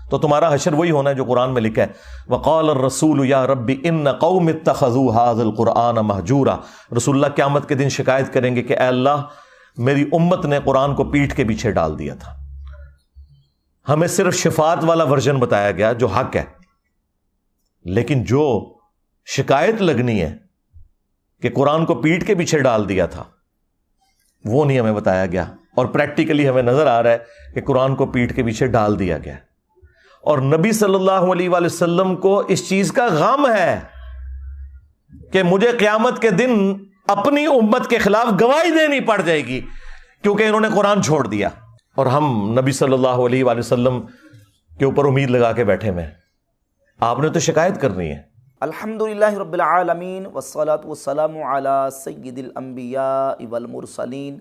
تو تمہارا حشر وہی ہونا ہے جو قرآن میں لکھا ہے، وقال الرسول یا رب ان قوم اتخذوا هذا القرآن مہجورا۔ رسول اللہ قیامت کے دن شکایت کریں گے کہ اے اللہ میری امت نے قرآن کو پیٹھ کے پیچھے ڈال دیا تھا، ہمیں صرف شفاعت والا ورژن بتایا گیا جو حق ہے، لیکن جو شکایت لگنی ہے کہ قرآن کو پیٹھ کے پیچھے ڈال دیا تھا وہ نہیں ہمیں بتایا گیا، اور پریکٹیکلی ہمیں نظر آ رہا ہے کہ قرآن کو پیٹھ کے پیچھے ڈال دیا گیا، اور نبی صلی اللہ علیہ وآلہ وسلم کو اس چیز کا غم ہے کہ مجھے قیامت کے دن اپنی امت کے خلاف گواہی دینی پڑ جائے گی کیونکہ انہوں نے قرآن چھوڑ دیا، اور ہم نبی صلی اللہ علیہ وآلہ وسلم کے اوپر امید لگا کے بیٹھے ہوئے ہیں۔ آپ نے تو شکایت کرنی ہے۔ الحمدللہ رب العالمین والصلاة والسلام علی سید الانبیاء والمرسلین،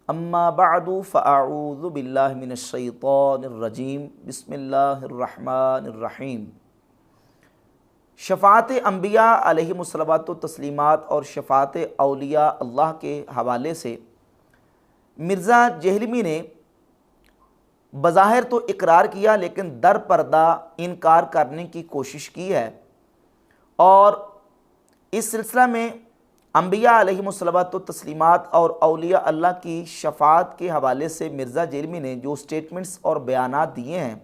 اما بعد فاعوذ باللہ من الشیطان الرجیم، بسم اللہ الرحمن الرحیم۔ شفاعت انبیاء علیہم الصلوات و تسلیمات اور شفاعت اولیاء اللہ کے حوالے سے مرزا جہلمی نے بظاہر تو اقرار کیا لیکن در پردہ انکار کرنے کی کوشش کی ہے، اور اس سلسلہ میں انبیاء علیہم الصلوات و تسلیمات اور اولیاء اللہ کی شفاعت کے حوالے سے مرزا جہلمی نے جو سٹیٹمنٹس اور بیانات دیے ہیں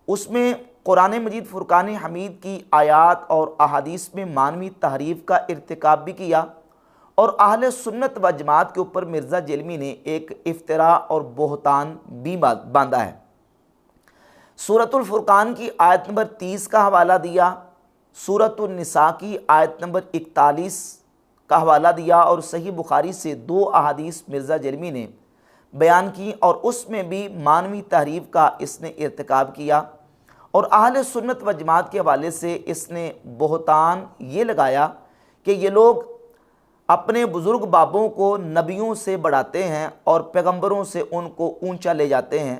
اس میں قرآن مجید فرقان حمید کی آیات اور احادیث میں معنوی تحریف کا ارتکاب بھی کیا، اور اہل سنت و جماعت کے اوپر مرزا جہلمی نے ایک افتراء اور بہتان بھی باندھا ہے۔ سورۃ الفرقان کی آیت نمبر 30 کا حوالہ دیا، سورۃ النساء کی آیت نمبر 41 کا حوالہ دیا، اور صحیح بخاری سے 2 احادیث مرزا جہلمی نے بیان کی، اور اس میں بھی معنوی تحریف کا اس نے ارتکاب کیا، اور اہل سنت و جماعت کے حوالے سے اس نے بہتان یہ لگایا کہ یہ لوگ اپنے بزرگ بابوں کو نبیوں سے بڑھاتے ہیں اور پیغمبروں سے ان کو اونچا لے جاتے ہیں،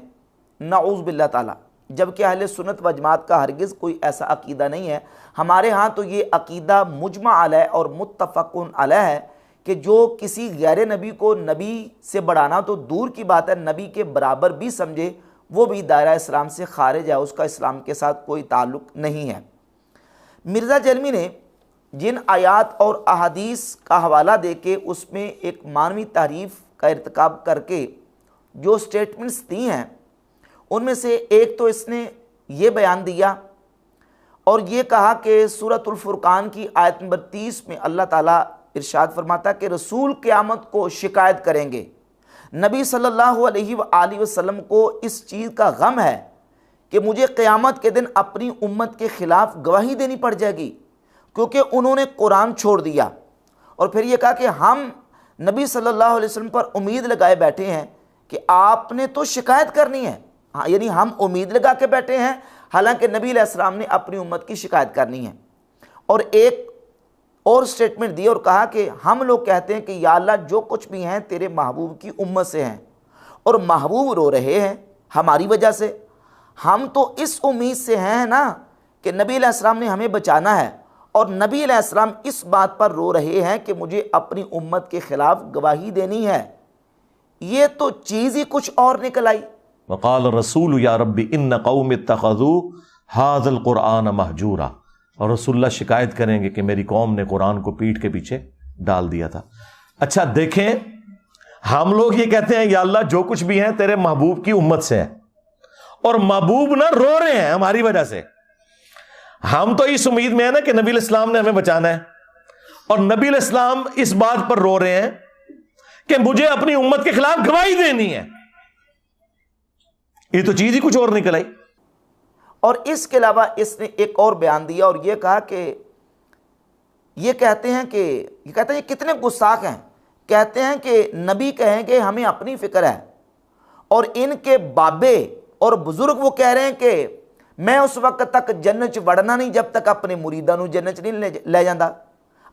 نعوذ باللہ تعالیٰ، جبکہ اہل سنت و جماعت کا ہرگز کوئی ایسا عقیدہ نہیں ہے۔ ہمارے ہاں تو یہ عقیدہ مجمع علیہ اور متفق علیہ ہے کہ جو کسی غیر نبی کو نبی سے بڑھانا تو دور کی بات ہے، نبی کے برابر بھی سمجھے وہ بھی دائرہ اسلام سے خارج ہے، اس کا اسلام کے ساتھ کوئی تعلق نہیں ہے۔ مرزا جہلمی نے جن آیات اور احادیث کا حوالہ دے کے اس میں ایک معنوی تحریف کا ارتکاب کر کے جو سٹیٹمنٹس دی ہیں ان میں سے ایک تو اس نے یہ بیان دیا اور یہ کہا کہ سورۃ الفرقان کی آیت نمبر 30 میں اللہ تعالیٰ ارشاد فرماتا ہے کہ رسول قیامت کو شکایت کریں گے۔ نبی صلی اللہ علیہ وآلہ وسلم کو اس چیز کا غم ہے کہ مجھے قیامت کے دن اپنی امت کے خلاف گواہی دینی پڑ جائے گی کیونکہ انہوں نے قرآن چھوڑ دیا، اور پھر یہ کہا کہ ہم نبی صلی اللہ علیہ وسلم پر امید لگائے بیٹھے ہیں کہ آپ نے تو شکایت کرنی ہے، ہاں یعنی ہم امید لگا کے بیٹھے ہیں حالانکہ نبی علیہ السلام نے اپنی امت کی شکایت کرنی ہے۔ اور ایک اور سٹیٹمنٹ دی اور کہا کہ ہم لوگ کہتے ہیں کہ یا اللہ جو کچھ بھی ہیں تیرے محبوب کی امت سے ہیں، اور محبوب رو رہے ہیں ہماری وجہ سے، ہم تو اس امید سے ہیں نا کہ نبی علیہ السلام نے ہمیں بچانا ہے، اور نبی علیہ السلام اس بات پر رو رہے ہیں کہ مجھے اپنی امت کے خلاف گواہی دینی ہے۔ یہ تو چیز ہی کچھ اور نکل آئی۔ وقال الرسول یا رب ان قوم اتخذوا هذا القرآن مہجورا، اور رسول اللہ شکایت کریں گے کہ میری قوم نے قرآن کو پیٹھ کے پیچھے ڈال دیا تھا۔ اچھا دیکھیں، ہم لوگ یہ کہتے ہیں یا اللہ جو کچھ بھی ہیں تیرے محبوب کی امت سے ہیں، اور محبوب نہ رو رہے ہیں ہماری وجہ سے۔ ہم تو اس امید میں ہیں نا کہ نبی علیہ السلام نے ہمیں بچانا ہے، اور نبی علیہ السلام اس بات پر رو رہے ہیں کہ مجھے اپنی امت کے خلاف گواہی دینی ہے۔ یہ تو چیز ہی کچھ اور نکل آئی۔ اور اس کے علاوہ اس نے ایک اور بیان دیا اور یہ کہا کہ یہ کہتے ہیں یہ کتنے گستاخ ہیں، کہتے ہیں کہ نبی کہیں کہ ہمیں اپنی فکر ہے، اور ان کے بابے اور بزرگ وہ کہہ رہے ہیں کہ میں اس وقت تک جنت وڑنا نہیں جب تک اپنے مریداں نو جنت نہیں لے جاندہ۔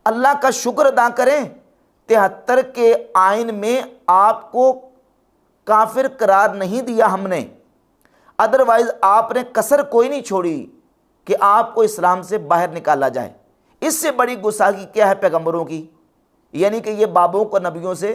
اللہ کا شکر ادا کریں 73 کے آئین میں آپ کو کافر قرار نہیں دیا ہم نے، ادروائز آپ نے کسر کوئی نہیں چھوڑی کہ آپ کو اسلام سے باہر نکالا جائے۔ اس سے بڑی گستاخی کیا ہے پیغمبروں کی؟ یعنی کہ یہ بابوں کو نبیوں سے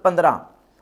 15,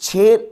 6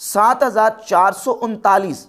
7439,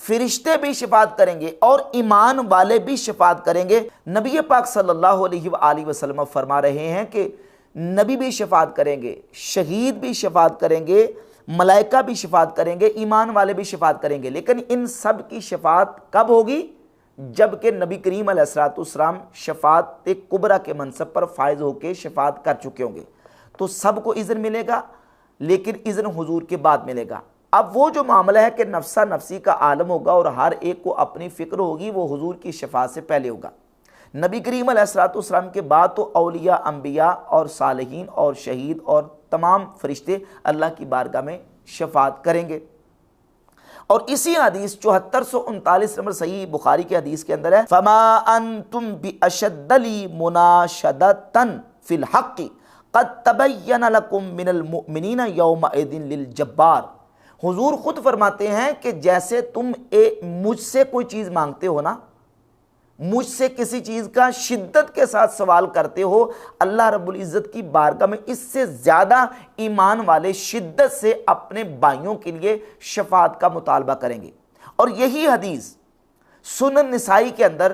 فرشتے بھی شفاعت کریں گے اور ایمان والے بھی شفاعت کریں گے۔ نبی پاک صلی اللہ علیہ وآلہ وسلم فرما رہے ہیں کہ نبی بھی شفاعت کریں گے، شہید بھی شفاعت کریں گے، ملائکہ بھی شفاعت کریں گے، ایمان والے بھی شفاعت کریں گے، لیکن ان سب کی شفاعت کب ہوگی؟ جبکہ نبی کریم علیہ السلام شفاعت کبریٰ کے منصب پر فائز ہو کے شفاعت کر چکے ہوں گے، تو سب کو اذن ملے گا، لیکن اذن حضور کے بعد ملے گا۔ اب وہ جو معاملہ ہے کہ نفسہ نفسی کا عالم ہوگا اور ہر ایک کو اپنی فکر ہوگی، وہ حضور کی شفاعت سے پہلے ہوگا۔ نبی کریم علیہ السلام کے بعد تو اولیاء، انبیاء اور صالحین اور شہید اور تمام فرشتے اللہ کی بارگاہ میں شفاعت کریں گے۔ اور اسی حدیث 7439 نمبر صحیح بخاری کے حدیث کے اندر ہے، فَمَا أَنْتُمْ بِأَشَدَّ لِي مُنَاشَدَةً فِي الْحَقِّ قَدْ تَبَيَّنَ لَكُم مِّنَ الْمُؤْمِنِينَ يَوْمَئِذٍ لِلْجَبَّارِ۔ حضور خود فرماتے ہیں کہ جیسے تم مجھ سے کوئی چیز مانگتے ہو نا، مجھ سے کسی چیز کا شدت کے ساتھ سوال کرتے ہو، اللہ رب العزت کی بارگاہ میں اس سے زیادہ ایمان والے شدت سے اپنے بھائیوں کے لیے شفاعت کا مطالبہ کریں گے۔ اور یہی حدیث سنن نسائی کے اندر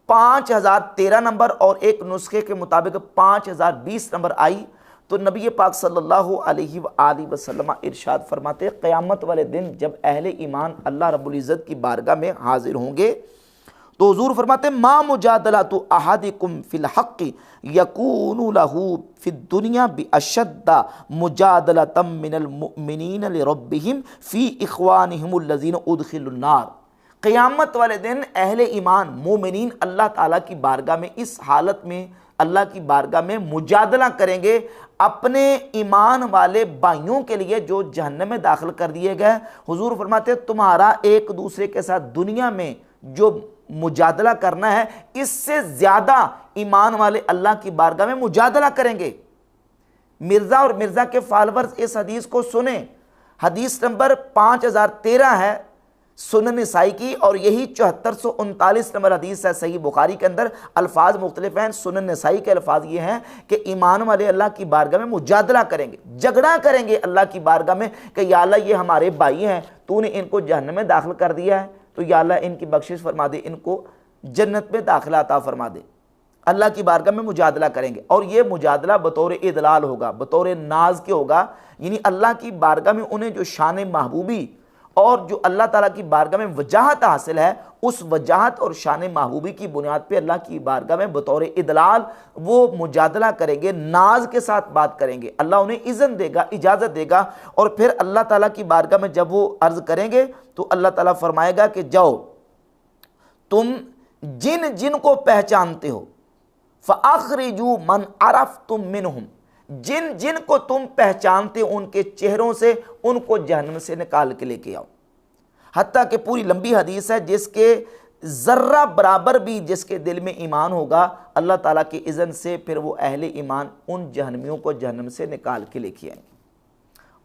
5013 نمبر اور ایک نسخے کے مطابق 5020 نمبر آئی، تو نبی پاک صلی اللہ علیہ وآلہ وسلم ارشاد فرماتے ہیں قیامت والے دن جب اہل ایمان اللہ رب العزت کی بارگاہ میں حاضر ہوں گے تو حضور فرماتے ہیں ما مجادلۃ احدکم فی الحق یکون لہ فی الدنیا باشد مجادلۃ من المؤمنین لربہم فی اخوانہم الذین ادخلوا النار۔ قیامت والے دن اہل ایمان مومنین اللہ تعالیٰ کی بارگاہ میں اس حالت میں اللہ کی بارگاہ میں مجادلہ کریں گے اپنے ایمان والے بھائیوں کے لیے جو جہنم میں داخل کر دیے گئے۔ حضور فرماتے ہیں تمہارا ایک دوسرے کے ساتھ دنیا میں جو مجادلہ کرنا ہے اس سے زیادہ ایمان والے اللہ کی بارگاہ میں مجادلہ کریں گے۔ مرزا اور مرزا کے فالورز اس حدیث کو سنیں، حدیث نمبر 5013 ہے سنن نسائی کی، اور یہی 7439 نمبر حدیث ہے صحیح بخاری کے اندر۔ الفاظ مختلف ہیں، سنن نسائی کے الفاظ یہ ہیں کہ ایمان والے اللہ کی بارگاہ میں مجادلہ کریں گے، جھگڑا کریں گے اللہ کی بارگاہ میں کہ یا اللہ یہ ہمارے بھائی ہیں، تو نے ان کو جہنم میں داخل کر دیا ہے، تو یا اللہ ان کی بخشش فرما دے، ان کو جنت میں داخلہ عطا فرما دے۔ اللہ کی بارگاہ میں مجادلہ کریں گے، اور یہ مجادلہ بطور ادلال ہوگا، بطور ناز کے ہوگا، یعنی اللہ کی بارگاہ میں انہیں جو شان محبوبی اور جو اللہ تعالیٰ کی بارگاہ میں وجاہت حاصل ہے، اس وجاہت اور شان محبوبی کی بنیاد پہ اللہ کی بارگاہ میں بطور ادلال وہ مجادلہ کریں گے، ناز کے ساتھ بات کریں گے، اللہ انہیں اذن دے گا، اجازت دے گا، اور پھر اللہ تعالیٰ کی بارگاہ میں جب وہ عرض کریں گے تو اللہ تعالیٰ فرمائے گا کہ جاؤ تم جن جن کو پہچانتے ہو فَأَخْرِجُوا مَنْ عَرَفْتُم مِّنْهُمْ، جن جن کو تم پہچانتے ان کے چہروں سے ان کو جہنم سے نکال کے لے کے آؤ۔ حتیٰ کہ پوری لمبی حدیث ہے، جس کے ذرہ برابر بھی جس کے دل میں ایمان ہوگا اللہ تعالیٰ کی اذن سے پھر وہ اہل ایمان ان جہنمیوں کو جہنم سے نکال کے لے کے آئیں گے۔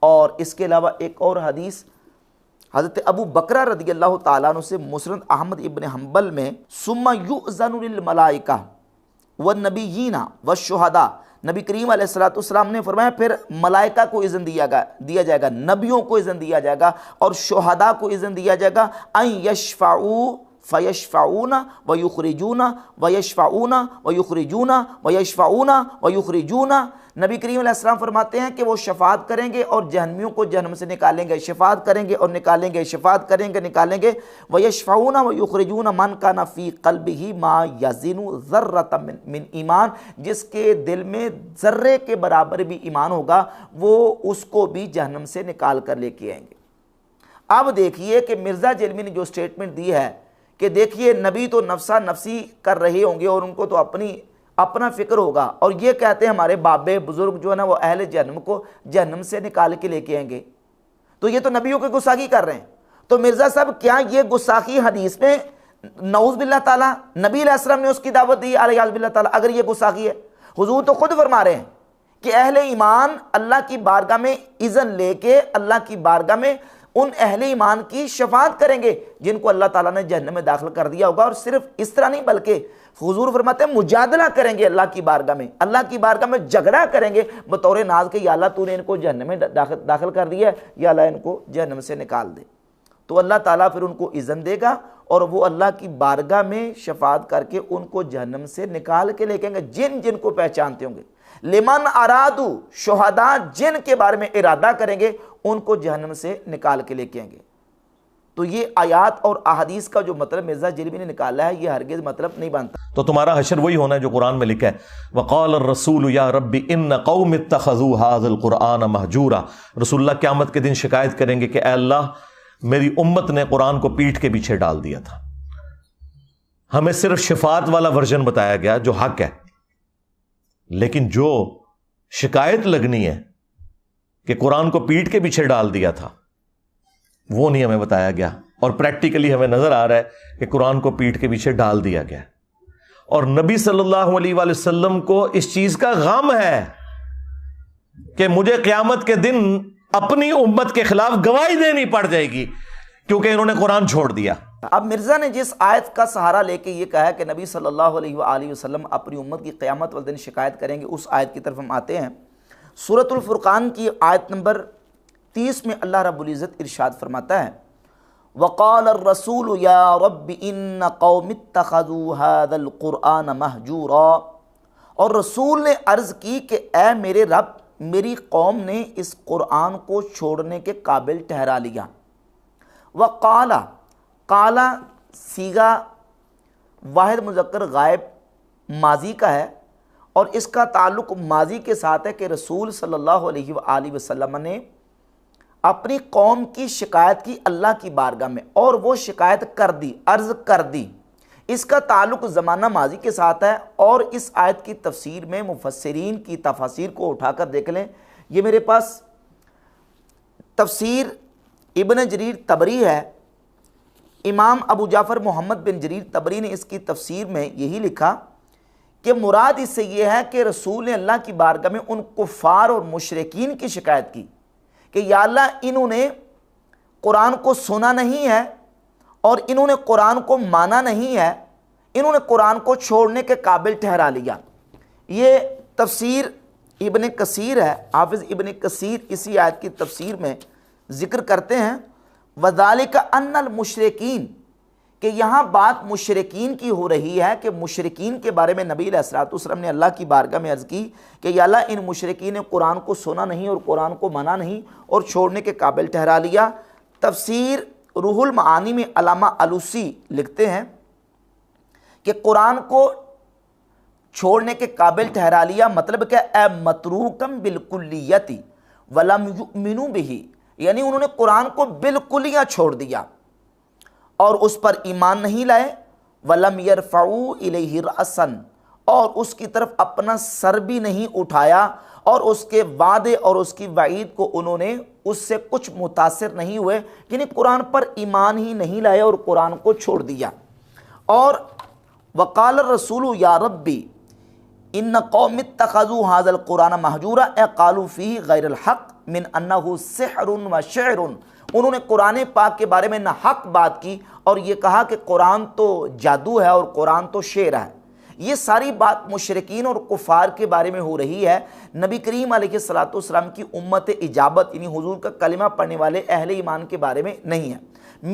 اور اس کے علاوہ ایک اور حدیث حضرت ابو بکرہ رضی اللہ تعالیٰ عنہ سے مسند احمد ابن حنبل میں ثم یؤذن للملائکہ والنبیین والشہداء، نبی کریم علیہ السلام نے فرمایا پھر ملائکہ کو اذن دیا جائے گا، نبیوں کو اذن دیا جائے گا، اور شہداء کو اذن دیا جائے گا ان یشفعوا فیشفعون ویخرجون ویشفعون ویخرجون ویشفعون ویخرجون۔ نبی کریم علیہ السلام فرماتے ہیں کہ وہ شفاعت کریں گے اور جہنمیوں کو جہنم سے نکالیں گے، شفاعت کریں گے اور نکالیں گے، شفاعت کریں گے نکالیں گے۔ ویشفعون ویخرجون من کان فی قلبہ ما یزن ذرۃ من ایمان، جس کے دل میں ذرے کے برابر بھی ایمان ہوگا وہ اس کو بھی جہنم سے نکال کر لے کے آئیں گے۔ اب دیکھیے کہ مرزا جیلمی نے جو سٹیٹمنٹ دی ہے کہ دیکھیے نبی تو نفسہ نفسی کر رہے ہوں گے اور ان کو تو اپنا فکر ہوگا، اور یہ کہتے ہیں ہمارے بابے بزرگ جو ہے نا وہ اہل جہنم کو جہنم سے نکال کے لے کے آئیں گے، تو یہ تو نبیوں کی گستاخی کر رہے ہیں۔ تو مرزا صاحب کیا یہ گستاخی حدیث میں نعوذ باللہ تعالیٰ نبی علیہ السلام نے اس کی دعوت دی علیہ باللہ تعالیٰ؟ اگر یہ گستاخی ہے، حضور تو خود فرما رہے ہیں کہ اہل ایمان اللہ کی بارگاہ میں اذن لے کے اللہ کی بارگاہ میں ان اہل ایمان کی شفاعت کریں گے جن کو اللہ تعالیٰ نے جہنم میں داخل کر دیا ہوگا۔ اور صرف اس طرح نہیں بلکہ حضور فرماتے ہیں مجادلہ کریں گے اللہ کی بارگاہ میں، اللہ کی بارگاہ میں جھگڑا کریں گے بطور ناز کہ یا اللہ تو نے ان کو جہنم میں داخل کر دیا ہے، یا اللہ ان کو جہنم سے نکال دے۔ تو اللہ تعالیٰ پھر ان کو اذن دے گا اور وہ اللہ کی بارگاہ میں شفاعت کر کے ان کو جہنم سے نکال کے لے کے گے، جن جن کو پہچانتے ہوں گے۔ لمن ارادو، شہداء جن کے بارے میں ارادہ کریں گے ان کو جہنم سے نکال کے لے کے آئیں گے۔ تو یہ آیات اور احادیث کا جو مطلب مرزا جہلمی نے نکالا ہے یہ ہرگز مطلب نہیں بنتا۔ تو تمہارا حشر وہی ہونا ہے جو قرآن میں لکھا ہے، وقال الرسول یا رب ان قوم اتخذوا هذا القرآن مہجورا۔ رسول اللہ قیامت کے دن شکایت کریں گے کہ اے اللہ میری امت نے قرآن کو پیٹھ کے پیچھے ڈال دیا تھا۔ ہمیں صرف شفاعت والا ورژن بتایا گیا جو حق ہے، لیکن جو شکایت لگنی ہے کہ قرآن کو پیٹھ کے پیچھے ڈال دیا تھا وہ نہیں ہمیں بتایا گیا، اور پریکٹیکلی ہمیں نظر آ رہا ہے کہ قرآن کو پیٹھ کے پیچھے ڈال دیا گیا، اور نبی صلی اللہ علیہ وآلہ وسلم کو اس چیز کا غم ہے کہ مجھے قیامت کے دن اپنی امت کے خلاف گواہی دینی پڑ جائے گی کیونکہ انہوں نے قرآن چھوڑ دیا۔ اب مرزا نے جس آیت کا سہارا لے کے یہ کہا ہے کہ نبی صلی اللہ علیہ وآلہ وسلم اپنی امت کی قیامت والے دن شکایت کریں گے، اس آیت کی طرف ہم آتے ہیں۔ سورۃ الفرقان کی آیت نمبر 30 میں اللہ رب العزت ارشاد فرماتا ہے، وقال الرسول یا رب ان قوم اتخذوا هذا القرآن مہجورا، اور رسول نے عرض کی کہ اے میرے رب میری قوم نے اس قرآن کو چھوڑنے کے قابل ٹھہرا لیا۔ وقال، قالا صیغہ واحد مذکر غائب ماضی کا ہے، اور اس کا تعلق ماضی کے ساتھ ہے کہ رسول صلی اللہ علیہ وآلہ وسلم نے اپنی قوم کی شکایت کی اللہ کی بارگاہ میں، اور وہ شکایت کر دی، عرض کر دی۔ اس کا تعلق زمانہ ماضی کے ساتھ ہے، اور اس آیت کی تفسیر میں مفسرین کی تفاسیر کو اٹھا کر دیکھ لیں۔ یہ میرے پاس تفسیر ابن جریر طبری ہے، امام ابو جعفر محمد بن جریر طبری نے اس کی تفسیر میں یہی لکھا کہ مراد اس سے یہ ہے کہ رسول نے اللہ کی بارگاہ میں ان کفار اور مشرکین کی شکایت کی کہ یا اللہ انہوں نے قرآن کو سنا نہیں ہے اور انہوں نے قرآن کو مانا نہیں ہے، انہوں نے قرآن کو چھوڑنے کے قابل ٹھہرا لیا۔ یہ تفسیر ابن کثیر ہے، حافظ ابن کثیر اسی آیت کی تفسیر میں ذکر کرتے ہیں، وَذَلِكَ أَنَّ الْمُشْرِكِينَ، کہ یہاں بات مشرکین کی ہو رہی ہے کہ مشرکین کے بارے میں نبی علیہ الصلوۃ والسلام نے اللہ کی بارگاہ میں عرض کی کہ یا اللہ ان مشرکین نے قرآن کو سنا نہیں اور قرآن کو مانا نہیں اور چھوڑنے کے قابل ٹھہرا لیا۔ تفسیر روح المعانی میں علامہ علوسی لکھتے ہیں کہ قرآن کو چھوڑنے کے قابل ٹھہرا لیا مطلب کہ اے متروکم بالکلیت ولم یؤمنوا بہ، یعنی انہوں نے قرآن کو بالکلیہ چھوڑ دیا اور اس پر ایمان نہیں لائے، وَلَمْ يَرْفَعُوا إِلَيْهِ رَأْسًا، اور اس کی طرف اپنا سر بھی نہیں اٹھایا، اور اس کے وعدے اور اس کی وعید کو انہوں نے اس سے کچھ متاثر نہیں ہوئے، یعنی قرآن پر ایمان ہی نہیں لائے اور قرآن کو چھوڑ دیا۔ اور وقال الرسول یا ربی ان قوم اتخذوا هذا القرآن مہجورا اے قالوا فیہ غیر الحق من انہ سحر و شعر، انہوں نے قرآن پاک کے بارے میں نہ حق بات کی اور یہ کہا کہ قرآن تو جادو ہے اور قرآن تو شعر ہے۔ یہ ساری بات مشرکین اور کفار کے بارے میں ہو رہی ہے، نبی کریم علیہ الصلوۃ والسلام کی امت اجابت یعنی حضور کا کلمہ پڑھنے والے اہل ایمان کے بارے میں نہیں ہے۔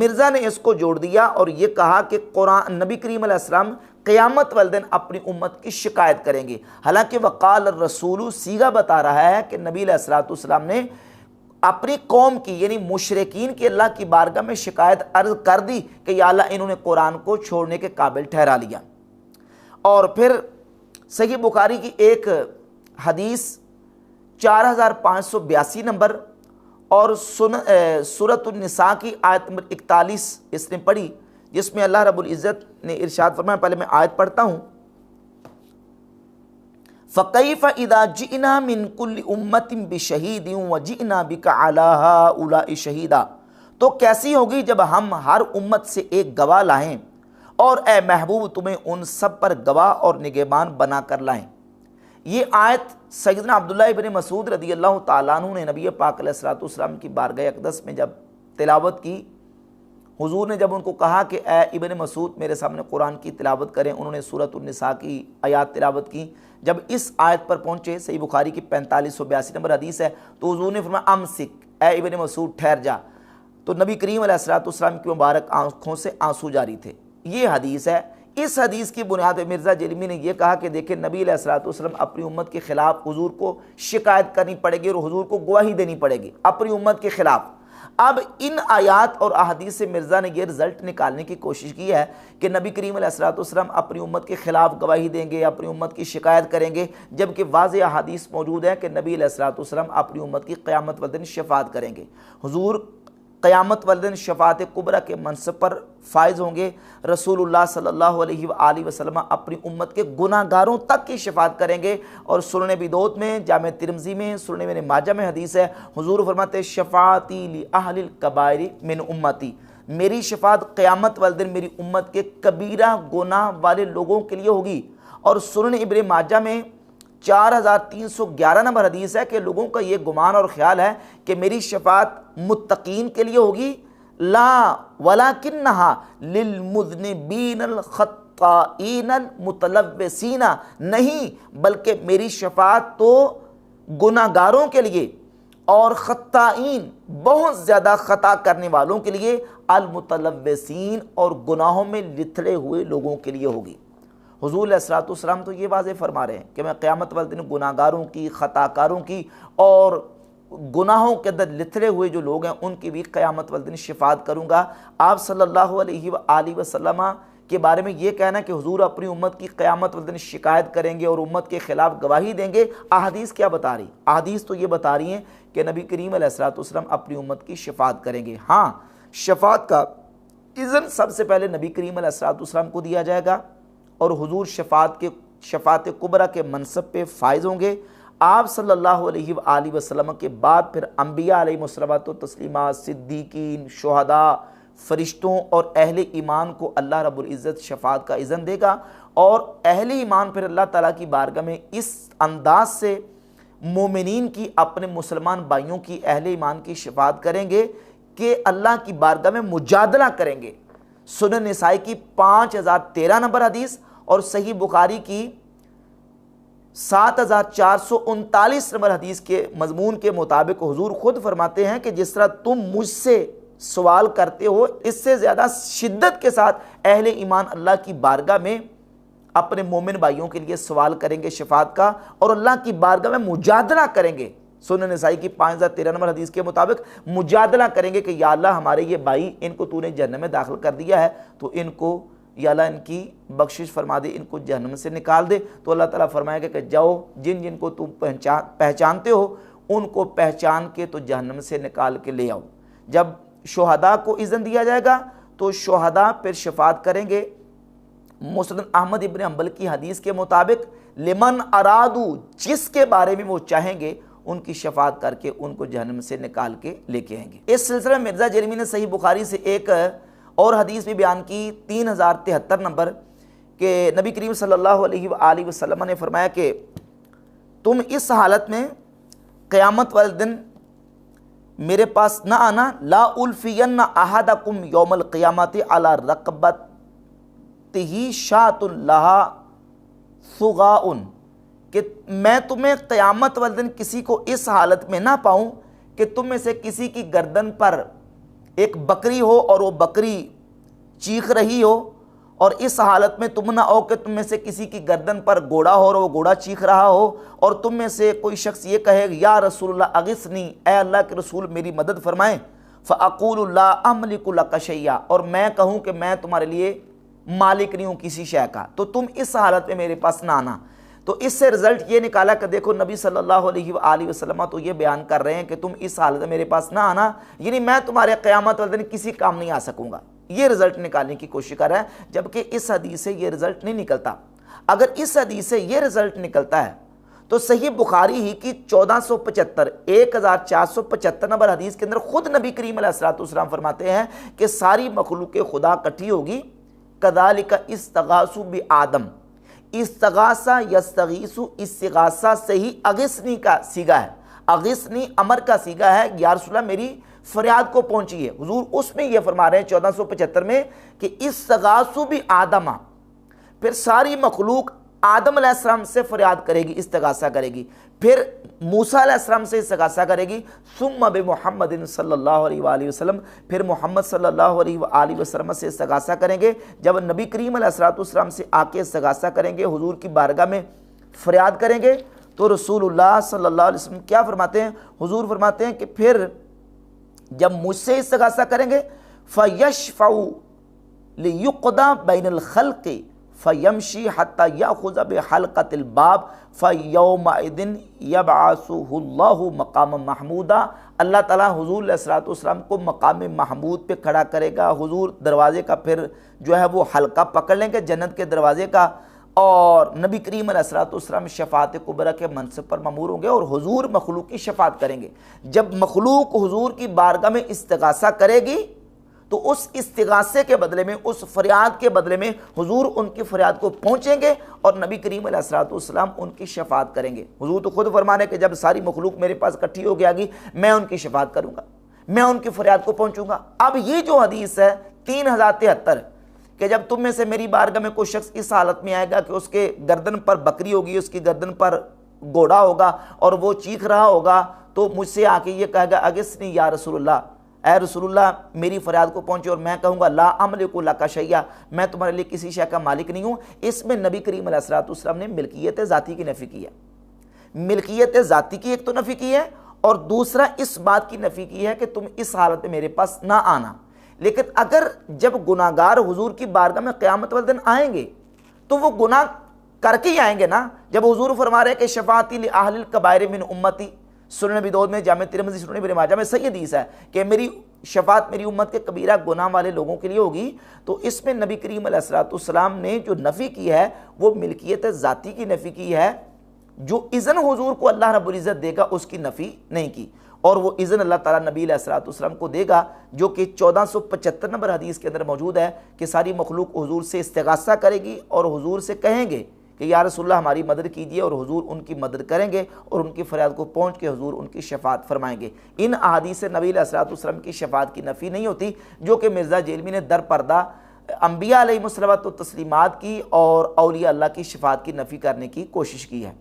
مرزا نے اس کو جوڑ دیا اور یہ کہا کہ قرآن نبی کریم علیہ السلام قیامت والے دن اپنی امت کی شکایت کریں گے، حالانکہ وقال الرسول صیغہ بتا رہا ہے کہ نبی علیہ الصلوۃ والسلام نے اپنی قوم کی یعنی مشرکین کی اللہ کی بارگاہ میں شکایت عرض کر دی کہ یا اللہ انہوں نے قرآن کو چھوڑنے کے قابل ٹھہرا لیا۔ اور پھر صحیح بخاری کی ایک حدیث 4582 نمبر اور سورۃ النساء کی آیت نمبر 41 اس نے پڑھی، جس میں اللہ رب العزت نے ارشاد فرمایا، پہلے میں آیت پڑھتا ہوں، فَكَيْفَ إِذَا جِئْنَا مِن كُلِّ أُمَّةٍ بِشَهِيدٍ وَجِئْنَا بِكَ عَلَىٰ هَٰؤُلَاءِ شَهِيدًا، تو کیسی ہوگی جب ہم ہر امت سے ایک گواہ لائیں اور اے محبوب تمہیں ان سب پر گواہ اور نگہبان بنا کر لائیں۔ یہ آیت سیدنا عبداللہ ابن مسعود رضی اللہ تعالیٰ عنہ نے نبی پاک علیہ الصلوۃ والسلام کی بارگاہ اقدس میں جب تلاوت کی، حضور نے جب ان کو کہا کہ اے ابن مسعود میرے سامنے قرآن کی تلاوت کریں، انہوں نے سورۃ النساء کی آیات تلاوت کی۔ جب اس آیت پر پہنچے، صحیح بخاری کی 4582 نمبر حدیث ہے، تو حضور نے فرمایا امسک، اے ابن مسعود ٹھہر جا، تو نبی کریم علیہ الصلوۃ والسلام کی مبارک آنکھوں سے آنسو جاری تھے۔ یہ حدیث ہے۔ اس حدیث کی بنیاد پہ مرزا جیلمی نے یہ کہا کہ دیکھیں نبی علیہ الصلوۃ والسلام اپنی امت کے خلاف حضور کو شکایت کرنی پڑے گی اور حضور کو گواہی دینی پڑے گی اپنی امت کے خلاف۔ اب ان آیات اور احادیث سے مرزا نے یہ رزلٹ نکالنے کی کوشش کی ہے کہ نبی کریم علیہ الصلوۃ والسلام اپنی امت کے خلاف گواہی دیں گے، اپنی امت کی شکایت کریں گے، جبکہ واضح احادیث موجود ہے کہ نبی علیہ الصلوۃ والسلام اپنی امت کی قیامت والدین شفاعت کریں گے۔ حضور قیامت والدین شفاعت کبریٰ کے منصب پر فائز ہوں گے۔ رسول اللہ صلی اللہ علیہ وآلہ وسلم اپنی امت کے گناہ گاروں تک کی شفاعت کریں گے۔ اور سنن ابی داؤد میں، جامع ترمذی میں، سنن ابن ماجہ میں حدیث ہے، حضور فرماتے ہیں شفاعتی لأہل الکبائر من امتی، میری شفاعت قیامت والدین میری امت کے کبیرہ گناہ والے لوگوں کے لیے ہوگی۔ اور سنن ابن ماجہ میں 4311 نمبر حدیث ہے کہ لوگوں کا یہ گمان اور خیال ہے کہ میری شفاعت متقین کے لیے ہوگی، لا ولکنہا للمذنبین الخطائین المتلوثین، نہیں بلکہ میری شفاعت تو گناہ گاروں کے لیے اور خطائین بہت زیادہ خطا کرنے والوں کے لیے، المتلوثین اور گناہوں میں لتھڑے ہوئے لوگوں کے لیے ہوگی۔ حضور علیہ الصلوۃ والسلام تو یہ واضح فرما رہے ہیں کہ میں قیامت والے دن گناہ گاروں کی، خطا کاروں کی اور گناہوں کے اندر لتھڑے ہوئے جو لوگ ہیں ان کی بھی قیامت والے دن شفاعت کروں گا۔ آپ صلی اللہ علیہ وآلہ وسلم کے بارے میں یہ کہنا کہ حضور اپنی امت کی قیامت والے دن شکایت کریں گے اور امت کے خلاف گواہی دیں گے، احادیث کیا بتا رہی؟ احادیث تو یہ بتا رہی ہیں کہ نبی کریم علیہ الصلوۃ والسلام اپنی امت کی شفاعت کریں گے۔ ہاں، شفاعت کا اذن سب سے پہلے نبی کریم علیہ الصلوۃ والسلام کو دیا جائے گا اور حضور شفاعت کبریٰ کے منصب پہ فائز ہوں گے۔ آپ صلی اللہ علیہ وآلہ وسلم کے بعد پھر انبیاء علیہم الصلوۃ والتسلیمات، صدیقین، شہداء، فرشتوں اور اہل ایمان کو اللہ رب العزت شفاعت کا اذن دے گا، اور اہل ایمان پھر اللہ تعالیٰ کی بارگاہ میں اس انداز سے مومنین کی، اپنے مسلمان بھائیوں کی، اہل ایمان کی شفاعت کریں گے کہ اللہ کی بارگاہ میں مجادلہ کریں گے۔ سنن نسائی کی 5013 نمبر حدیث اور صحیح بخاری کی 7439 نمبر حدیث کے مضمون کے مطابق حضور خود فرماتے ہیں کہ جس طرح تم مجھ سے سوال کرتے ہو، اس سے زیادہ شدت کے ساتھ اہل ایمان اللہ کی بارگاہ میں اپنے مومن بھائیوں کے لیے سوال کریں گے شفاعت کا، اور اللہ کی بارگاہ میں مجادلہ کریں گے۔ سنن نسائی کی 5013 نمبر حدیث کے مطابق مجادلہ کریں گے کہ یا اللہ ہمارے یہ بھائی، ان کو تو نے جہنم میں داخل کر دیا ہے، تو ان کو یا اللہ ان کی بخشش فرما دے، ان کو جہنم سے نکال دے۔ تو اللہ تعالیٰ فرمائے گا کہ جاؤ، جن جن کو تم پہچانتے ہو ان کو پہچان کے تو جہنم سے نکال کے لے آؤ۔ جب شہداء کو اذن دیا جائے گا تو شہداء پھر شفاعت کریں گے۔ مسند احمد ابن حنبل کی حدیث کے مطابق لمن ارادو، جس کے بارے میں وہ چاہیں گے ان کی شفاعت کر کے ان کو جہنم سے نکال کے لے کے آئیں گے۔ اس سلسلے میں مرزا جیلمی نے صحیح بخاری سے ایک اور حدیث بھی بیان کی 3073 نمبر کہ نبی کریم صلی اللہ علیہ وآلہ وسلم نے فرمایا کہ تم اس حالت میں قیامت والے دن میرے پاس نہ آنا، لا الفین احدکم یوم القیامت علی رقبتہ شاۃ لہا ثغاء، کہ میں تمہیں قیامت والے دن کسی کو اس حالت میں نہ پاؤں کہ تم میں سے کسی کی گردن پر ایک بکری ہو اور وہ بکری چیخ رہی ہو، اور اس حالت میں تم نہ ہو کہ تم میں سے کسی کی گردن پر گھوڑا ہو اور وہ گھوڑا چیخ رہا ہو، اور تم میں سے کوئی شخص یہ کہے یا رسول اللہ اغثنی، اے اللہ کے رسول میری مدد فرمائیں، فاقول لا املک لک شیئا، اور میں کہوں کہ میں تمہارے لیے مالک نہیں ہوں کسی شے کا، تو تم اس حالت میں میرے پاس نہ آنا۔ تو اس سے رزلٹ یہ نکالا کہ دیکھو نبی صلی اللہ علیہ وآلہ وسلم تو یہ بیان کر رہے ہیں کہ تم اس حالت میں میرے پاس نہ آنا، یعنی میں تمہارے قیامت والے دن کسی کام نہیں آ سکوں گا، یہ رزلٹ نکالنے کی کوشش کر رہا ہے، جبکہ اس حدیث سے یہ رزلٹ نہیں نکلتا۔ اگر اس حدیث سے یہ رزلٹ نکلتا ہے تو صحیح بخاری ہی کی 1475 نمبر حدیث کے اندر خود نبی کریم علیہ الصلوۃ والسلام فرماتے ہیں کہ ساری مخلوق خدا اکٹھی ہوگی، کذالک استغاثوا بآدم، استغاثہ یستغیث، استغاثہ سے ہی اغثنی کا صیغہ ہے، اغثنی امر کا صیغہ ہے، یا رسول اللہ میری فریاد کو پہنچی ہے۔ حضور اس میں یہ فرما رہے ہیں 1475 میں کہ استغاثوا بآدم، پھر ساری مخلوق آدم علیہ السلام سے فریاد کرے گی، استغاثہ کرے گی، پھر موسیٰ علیہ السلام سے استغاثہ کرے گی، ثم بمحمد صلی اللہ علیہ وآلہ وسلم، پھر محمد صلی اللہ علیہ وآلہ وسلم سے استغاثہ کریں گے۔ جب نبی کریم علیہ السلام سے آ کے استغاثہ کریں گے، حضور کی بارگاہ میں فریاد کریں گے، تو رسول اللہ صلی اللہ علیہ وسلم کیا فرماتے ہیں؟ حضور فرماتے ہیں کہ پھر جب مجھ سے استغاثہ کریں گے فَيَشْفَعُ لِيُقْضَى بَيْنَ الْخَلْقِ فَيَمْشِي حَتَّى يَأْخُذَ بِحَلْقَةِ الْبَابِ فَيَوْمَئِذٍ يَبْعَثُهُ اللَّهُ مَقَامًا مَحْمُودًا۔ اللہ تعالیٰ حضور علیہ السلام کو مقام محمود پہ کھڑا کرے گا، حضور دروازے کا پھر جو ہے وہ حلقہ پکڑ لیں گے جنت کے دروازے کا، اور نبی کریم علیہ السلام شفاعت کبریٰ کے منصب پر مامور ہوں گے، اور حضور مخلوق کی شفاعت کریں گے۔ جب مخلوق حضور کی بارگاہ میں استغاثہ کرے گی تو اس استغاثے کے بدلے میں، اس فریاد کے بدلے میں حضور ان کی فریاد کو پہنچیں گے اور نبی کریم علیہ السلام ان کی شفاعت کریں گے۔ حضور تو خود فرمانے کہ جب ساری مخلوق میرے پاس اکٹھی ہو گیا گی، میں ان کی شفاعت کروں گا، میں ان کی فریاد کو پہنچوں گا۔ اب یہ جو حدیث ہے 3073 کہ جب تم میں سے میری بارگاہ میں کوئی شخص اس حالت میں آئے گا کہ اس کے گردن پر بکری ہوگی، اس کی گردن پر گھوڑا ہوگا اور وہ چیخ رہا ہوگا، تو مجھ سے آ کے یہ کہے گا اغثنی یا رسول اللہ، اے رسول اللہ میری فریاد کو پہنچے، اور میں کہوں گا لا املک لک شیئا، میں تمہارے لیے کسی شے کا مالک نہیں ہوں۔ اس میں نبی کریم علیہ السلام نے ملکیت ذاتی کی نفی کی ہے، ملکیت ذاتی کی ایک تو نفی کی ہے، اور دوسرا اس بات کی نفی کی ہے کہ تم اس حالت میں میرے پاس نہ آنا۔ لیکن اگر جب گناہگار حضور کی بارگاہ میں قیامت والے دن آئیں گے تو وہ گناہ کر کے ہی آئیں گے نا۔ جب حضور فرما رہے ہیں کہ شفاعتی لأہل الکبائر من امتی، سنن نبی داؤد میں، جامع ترمذی، سنن ابن ماجہ میں صحیح حدیث ہے کہ میری شفاعت میری امت کے کبیرہ گناہ والے لوگوں کے لیے ہوگی، تو اس میں نبی کریم علیہ السلام نے جو نفی کی ہے وہ ملکیت ذاتی کی نفی کی ہے، جو اذن حضور کو اللہ رب العزت دے گا اس کی نفی نہیں کی، اور وہ اذن اللہ تعالیٰ نبی علیہ السلام کو دے گا، جو کہ 1475 نمبر حدیث کے اندر موجود ہے کہ ساری مخلوق حضور سے استغاثہ کرے گی اور حضور سے کہیں گے کہ یا رسول اللہ ہماری مدد کیجیے، اور حضور ان کی مدد کریں گے اور ان کی فریاد کو پہنچ کے حضور ان کی شفاعت فرمائیں گے۔ ان احادیث سے نبی علیہ السلام کی شفاعت کی نفی نہیں ہوتی، جو کہ مرزا جیلمی نے در پردہ انبیاء علیہ الصلوۃ والتسلیمات کی اور اولیاء اللہ کی شفاعت کی نفی کرنے کی کوشش کی ہے۔